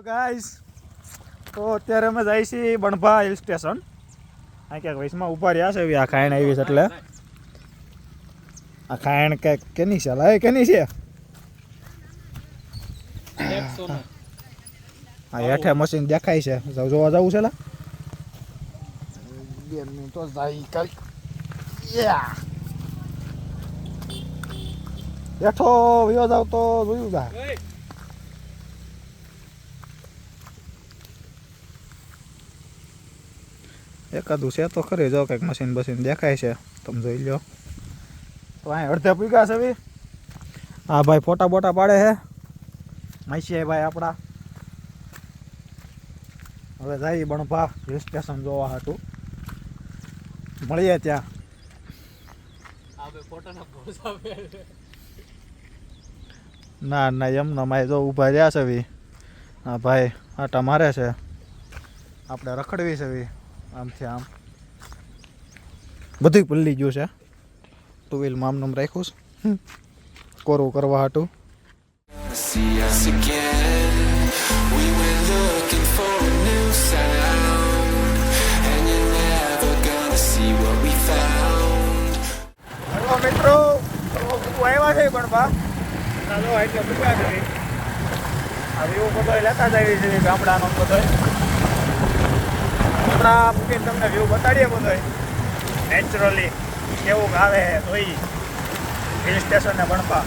Guys તો અત્યારે અમે જાય છીએ બણભા હિલ સ્ટેશન. આ ક્યાંક વૈશમાં ઊભા રહ્યા છે આ ખાયણ આવી છે એટલે આ ખાયણ ક્યાંક કેની છે લાય કેની છે આ હેઠે મશીન દેખાય છે જોવા જવું છે લા 2 મિનિટ તો જાય કઈ યા બેઠો વયો જાવ તો જોયું જા એકાદું છે તો ખરી જો કંઈક મશીન બસીન દેખાય છે તમે જોઈ લો. તો અહીં અડધે પૂગ્યા છે હા ભાઈ ફોટા બોટા પાડે છે માઈશી ભાઈ આપણા. હવે જાય બણભા હિલ સ્ટેશન જોવા હતું મળીએ ત્યાં. ના ના એમના માય જો ઊભા રહ્યા છે હા ભાઈ આટા મારે છે આપણે રખડવી છે આમથી આમ બધું પલ્લી ગયું છે. ટુ વ્હીલમાં આમ નામ રાખ્યું છે કોરું કરવા હાટું. હેલો મિત્રો આવ્યા છે પણ બા ચાલો એટલે પૂછા કરી આ વ્યૂ બધો લેતા જ આવી છે ગામડાનો બધો હમણાં મૂકીને તમને વ્યૂ બતાડીએ બધો નેચરલી કેવું આવે જોઈ હિલ સ્ટેશન ને બણભા.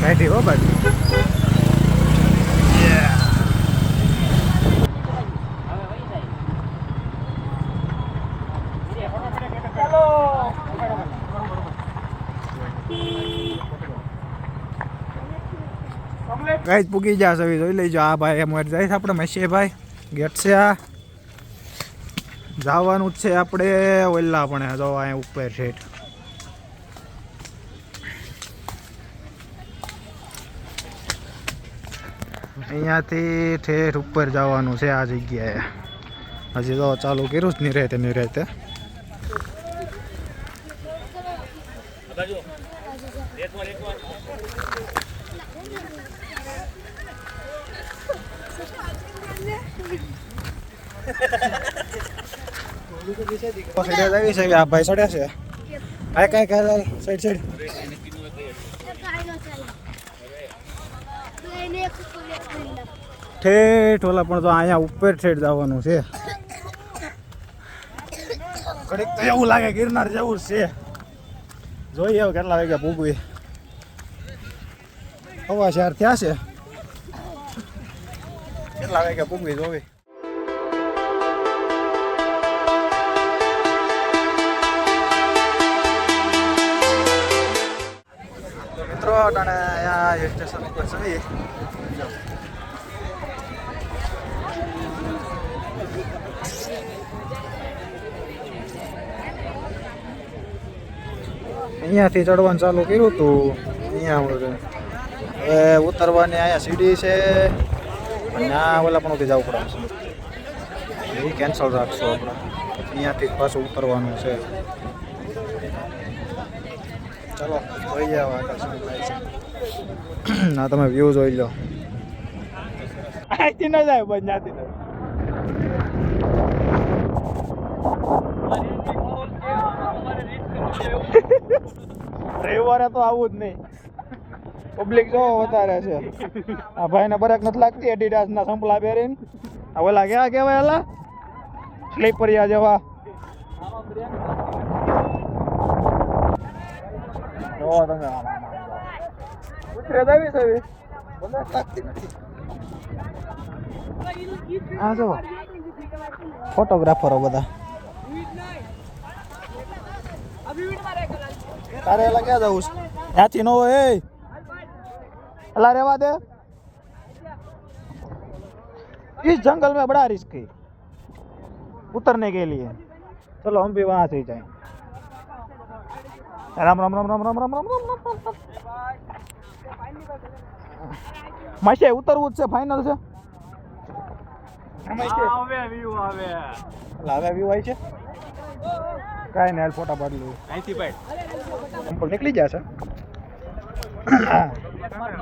બેઠી હો બાજુ ગાઈસ પૂગી જશે જોઈ લઈજો. આ ભાઈ એમ જાય છે આપણે મસીએ ભાઈ ગેટ છે આ જવાનું જ છે આપણે ઓલા પણ જો અહીંયા ઉપર ઠેઠ અહીંયાથી ઠેઠ ઉપર જવાનું છે આ જગ્યાએ. હજી તો ચાલુ કર્યું જ નહીં રહેતે આવી છે આ ભાઈ ચડ્યા છે કઈ સાઈડ ઠેઠ ઓલા પણ તો અહીંયા ઉપર ઠેઠ જવાનું છે. ઘડીક તો એવું લાગે ગિરનાર જવું જ છે. જોઈએ હવે કેટલા વાગ્યા પૂગવી. 4:15 થયા છે. કેટલા વાગ્યા પૂગવી જોવી. મિત્રો અને અહીંયા હિલ સ્ટેશન ઉપર જઈએ. અહીંયાથી ચડવાનું ચાલુ કર્યું હતું અહીંયા હવે ઉતરવાની અહીંયા સીડી છે અને આ ઓલા પણ જવું પડે છે એ કેન્સલ રાખશું આપણે. અહીંયાથી પાછું ઉતરવાનું છે. ચાલો જોઈ જાવ આગળ શું થાય છે. ના તમે વ્યૂ જોઈ લો. અહીંથી ન જાય બસ ત્યાંથી રવિવારે તો આવું જ નહીં. પબ્લિક જો વધારે છે. આ ભાઈને બરક નથી લાગતી એડિડાસ ના સંપલા પહેરીને. આ ઓલા કેવા કેવાય એલા સ્લીપરિયા જેવા. જો તમે ઉતરે આવી છે બરક લાગતી નથી. આ જો ફોટોગ્રાફરો બધા. તારે એલા ક્યાં જવું છે ત્યાંથી નો હોય अल्लाह रेवा दे इस जंगल में बड़ा रिस्क है उतरने के लिए. चलो हम भी वहां से ही जाएं. રામ રામ રામ રામ રામ રામ રામ રામ રામ. માસે ઉતરવું જ છે, ફાઇનલ છે. હવે વ્યૂ આવે લાવે વ્યૂ આવી છે. કાંઈ નહીં, હાલ ફોટા પાડી લઉં. અહીંથી ભાઈ ઉપર નીકળી જશે.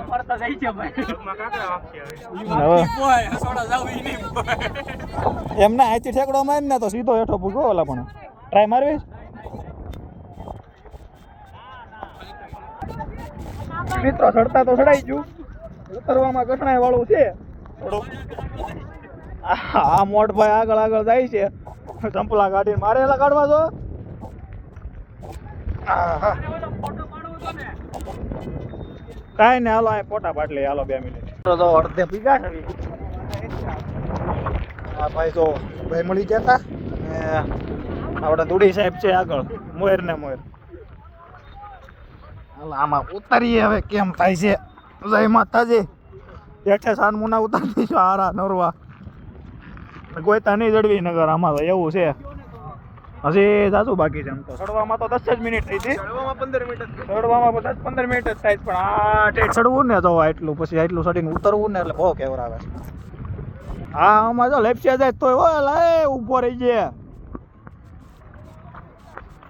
ફરતા જાય છે ભાઈ એમ ના અહીંથી ઠેકડો મારી ને તો સીધો હેઠો પૂગો. ઓલા પણ ટ્રાય મારવી. મિત્રો ચડતા તો ચડાઈ ગયું, ઉતરવામાં કઠણાઈ વાળું છે થોડુંક. આ મોટ ભાઈ આગળ આગળ જાય છે, ચંપલા કાઢીને મારે એલા કાઢવા જો. કાંઈ ને હાલો, અહીં ફોટા પાડ લઈએ. હાલો 2 મિનિટ. તો અડધે પીગા છે. આ ભાઈ જો ભાઈ મળી ગયા હતા. અને આપણા દુડી સાહેબ છે આગળ, મોર ને મોર. હાલ આમાં ઉતારીએ હવે કેમ થાય છે. જય માતાજી. હેઠે સાનમુના ઉતારી દઈશું. હારા નરવા ગોયતા નહીં જડવી નગર. આમાં તો એવું છે, હજી જાજુ બાકી છે. આમ તો ચડવામાં તો 10 જ મિનિટ થઈ હતી. ચડવામાં 15 મિનિટ ચડવામાં 15 મિનિટ જ થાય, પણ આ ટેટ ચડવું ને તો એટલું, પછી એટલું ચડીને ઉતરવું ને એટલે બહુ કેવર આવે. હા આમાં જો લેપસ્યા જાય તોય હોય લા ઊભો રહી જાય.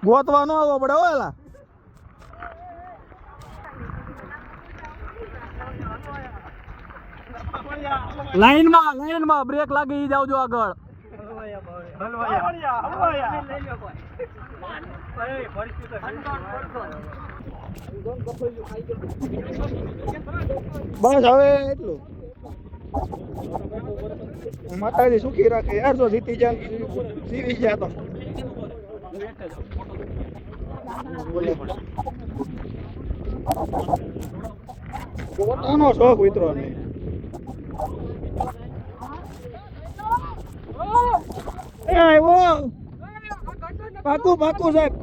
ગોતવા ન આવવો પડે હોય લા. લાઈનમાં બ્રેક લાગી જાવજો આગળ. બસ હવે એટલું. માતાજી સુખી રાખે યાર. જો જીતી જાય જીવી ગયા તો પોતાનો શોખ ઉતરો નહીં. પાકું પાકું સાહેબ.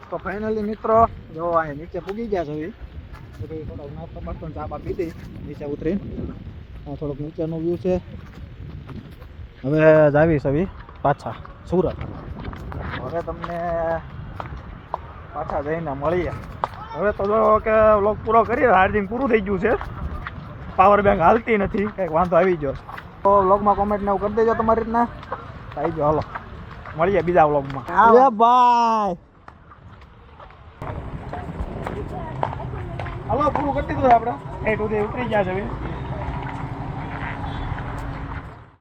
તો ફાઇનલી મિત્રો જો અહીં નીચે પૂગી ગયા છે. થોડોક નાસ્તો બાસ્તો ચા બા પીધી નીચે ઉતરીને. થોડોક નીચેનો વ્યૂ છે. હવે જાવી સવી પાછા સુરત. હવે તમને પાછા જઈને મળીએ. હવે તો જો કે વ્લોગ પૂરો કરીએ. ચાર્જિંગ પૂરું થઈ ગયું છે, પાવર બેંક હાલતી નથી, કંઈક વાંધો આવી ગયો. તો વ્લોગમાં કોમેન્ટ ને એવું કરી દેજો તમારી રીતના. આવી ગયો, હાલો મળીએ બીજા વ્લોગમાં. બાય. હાલો પૂરું કરી દીધું આપણે. 8 સુધી ઉતરી ગયા છે.